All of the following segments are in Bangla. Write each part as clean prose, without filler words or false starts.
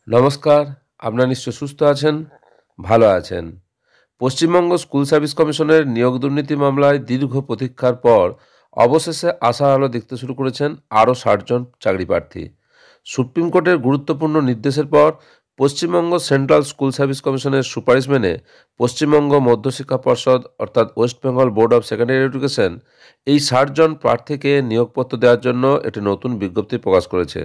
নমস্কার, আপনারা নিশ্চয় সুস্থ আছেন, ভালো আছেন। পশ্চিমবঙ্গ স্কুল সার্ভিস কমিশনের নিয়োগ দুর্নীতি মামলায় দীর্ঘ প্রতীক্ষার পর অবশেষে আশার আলো দেখতে শুরু করেছেন আরও ৬০ জন চাকরি প্রার্থী। সুপ্রিম কোর্টের গুরুত্বপূর্ণ নির্দেশের পর পশ্চিমবঙ্গ সেন্ট্রাল স্কুল সার্ভিস কমিশনের সুপারিশ মেনে পশ্চিমবঙ্গ মধ্যশিক্ষা পর্ষদ অর্থাৎ West Bengal board of secondary education এই ৬০ জন প্রার্থীকে নিয়োগপত্র দেওয়ার জন্য একটি নতুন বিজ্ঞপ্তি প্রকাশ করেছে।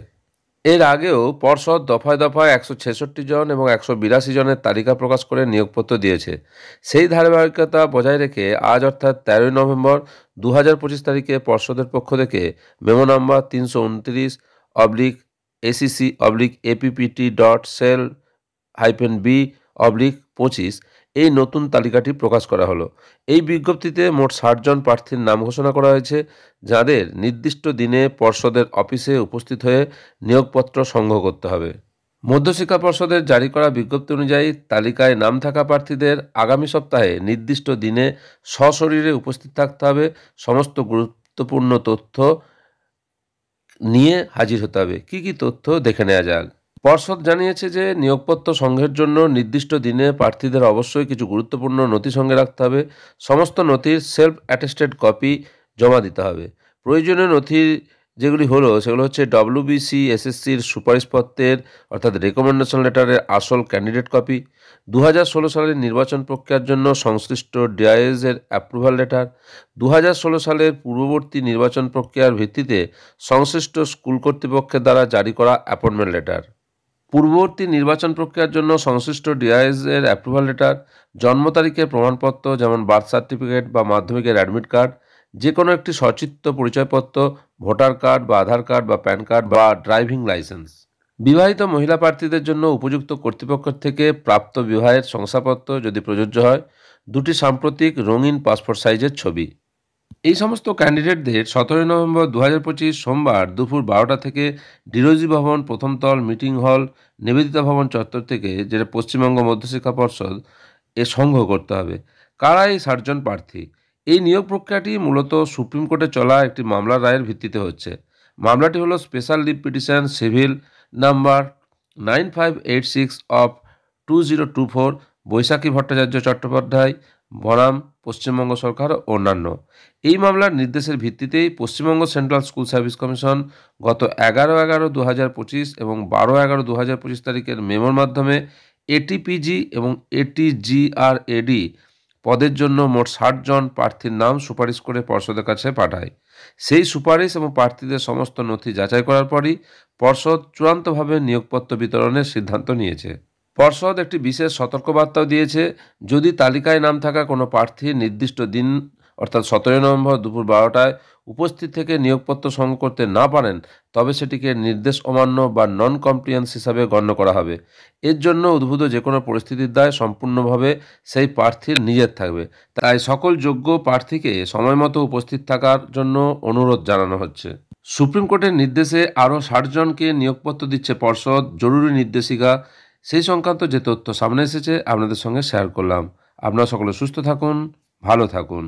এর আগেও পর্ষদ দফায় দফায় ১৬৬ জন এবং ১৮২ জনের তালিকা প্রকাশ করে নিয়োগপত্র দিয়েছে। সেই ধারাবাহিকতা বজায় রেখে আজ অর্থাৎ ১৩ই নভেম্বর ২০২৫ তারিখে পর্ষদের পক্ষ থেকে মেমো নাম্বার ৩২৯/ACC/APPT.SEL-B/25 এই নতুন তালিকাটি প্রকাশ করা হলো। এই বিজ্ঞপ্তিতে মোট ৬০ জন প্রার্থীর নাম ঘোষণা করা হয়েছে, যাদের নির্দিষ্ট দিনে পর্ষদের অফিসে উপস্থিত হয়ে নিয়োগপত্র সংগ্রহ করতে হবে। মধ্যশিক্ষা পর্ষদের জারি করা বিজ্ঞপ্তি অনুযায়ী তালিকায় নাম থাকা প্রার্থীদের আগামী সপ্তাহে নির্দিষ্ট দিনে সশরীরে উপস্থিত থাকতে হবে, সমস্ত গুরুত্বপূর্ণ তথ্য নিয়ে হাজির হতে হবে। কী কী তথ্য দেখে নেওয়া যাক। পর্ষদ জানিয়েছে যে নিয়োগপত্র সংগ্রহের জন্য নির্দিষ্ট দিনে প্রার্থীদের অবশ্যই কিছু গুরুত্বপূর্ণ নথি সঙ্গে রাখতে হবে। সমস্ত নথির সেলফ অ্যাটেস্টেড কপি জমা দিতে হবে। প্রয়োজনীয় নথি সেগুলো হচ্ছে WBC SSCর সুপারিশপত্রের অর্থাৎ রেকমেন্ডেশন লেটারের আসল ক্যান্ডিডেট কপি, ২০১৬ সালের নির্বাচন প্রক্রিয়ার জন্য সংশ্লিষ্ট ডিআইএসের অ্যাপ্রুভাল লেটার, ২০১৬ সালের পূর্ববর্তী নির্বাচন প্রক্রিয়ার ভিত্তিতে সংশ্লিষ্ট স্কুল কর্তৃপক্ষের দ্বারা জারি করা অ্যাপয়েন্টমেন্ট লেটার, পূর্ববর্তী নির্বাচন প্রক্রিয়ার জন্য সংশ্লিষ্ট ডিআইএসের অ্যাপ্রুভাল লেটার, জন্ম তারিখের প্রমাণপত্র যেমন বার্থ সার্টিফিকেট বা মাধ্যমিকের অ্যাডমিট কার্ড, যে কোনো একটি সচিত্র পরিচয়পত্র, ভোটার কার্ড বা আধার কার্ড বা প্যান কার্ড বা ড্রাইভিং লাইসেন্স। বিবাহিত মহিলা প্রার্থীদের জন্য উপযুক্ত কর্তৃপক্ষ থেকে প্রাপ্ত বিবাহের শংসাপত্র যদি প্রযোজ্য হয়, 2টি সাম্প্রতিক রঙিন পাসপোর্ট সাইজের ছবি। এই সমস্ত ক্যান্ডিডেটদের 17 নভেম্বর ২০২৫ সোমবার দুপুর 12টা থেকে ডিরোজি ভবন, প্রথম তল, মিটিং হল, নিবেদিতা ভবন চত্বর থেকে, যেটা পশ্চিমবঙ্গ মধ্যশিক্ষা পর্ষদ, সংগ্রহ করতে হবে। কারা এই ৬০ জন প্রার্থী? এই নিয়োগ প্রক্রিয়াটি মূলত সুপ্রিম কোর্টে চলা একটি মামলার রায়ের ভিত্তিতে হচ্ছে। মামলাটি হলো special leave petition civil number 9586/2024, Baishakhi Bhattacharya Chattopadhyay, বনাম পশ্চিমবঙ্গ সরকার ও অন্যান্য। এই মামলার নির্দেশের ভিত্তিতেই Paschimbanga central school service commission গত 11/11/2025 এবং 12/11/2025 তারিখের মেমোর মাধ্যমে ATPG এবং ATGRAD পদের জন্য মোট ৬০ জন প্রার্থীর নাম সুপারিশ করে পর্ষদের কাছে পাঠায়। সেই সুপারিশ এবং প্রার্থীদের সমস্ত নথি যাচাই করার পরই পর্ষদ চূড়ান্তভাবে নিয়োগপত্র বিতরণের সিদ্ধান্ত নিয়েছে। পর্ষদ একটি বিশেষ সতর্কবার্তাও দিয়েছে, যদি তালিকায় নাম থাকা কোনো প্রার্থী নির্দিষ্ট দিন অর্থাৎ 17 নভেম্বর দুপুর 12টায় উপস্থিত থেকে নিয়োগপত্র সংগ্রহ করতে না পারেন, তবে সেটিকে নির্দেশ অমান্য বা নন কমপ্লিয়েন্স হিসাবে গণ্য করা হবে। এর জন্য উদ্ভূত যে কোনো পরিস্থিতির দায় সম্পূর্ণভাবে সেই প্রার্থীর নিজের থাকবে। তাই সকল যোগ্য প্রার্থীকে সময়মতো উপস্থিত থাকার জন্য অনুরোধ জানানো হচ্ছে। সুপ্রিম কোর্টের নির্দেশে আরও ৬০ জনকে নিয়োগপত্র দিচ্ছে পর্ষদ, জরুরি নির্দেশিকা। সেই সংক্রান্ত যে তথ্য সামনে এসেছে আপনাদের সঙ্গে শেয়ার করলাম। আপনারা সকলে সুস্থ থাকুন, ভালো থাকুন।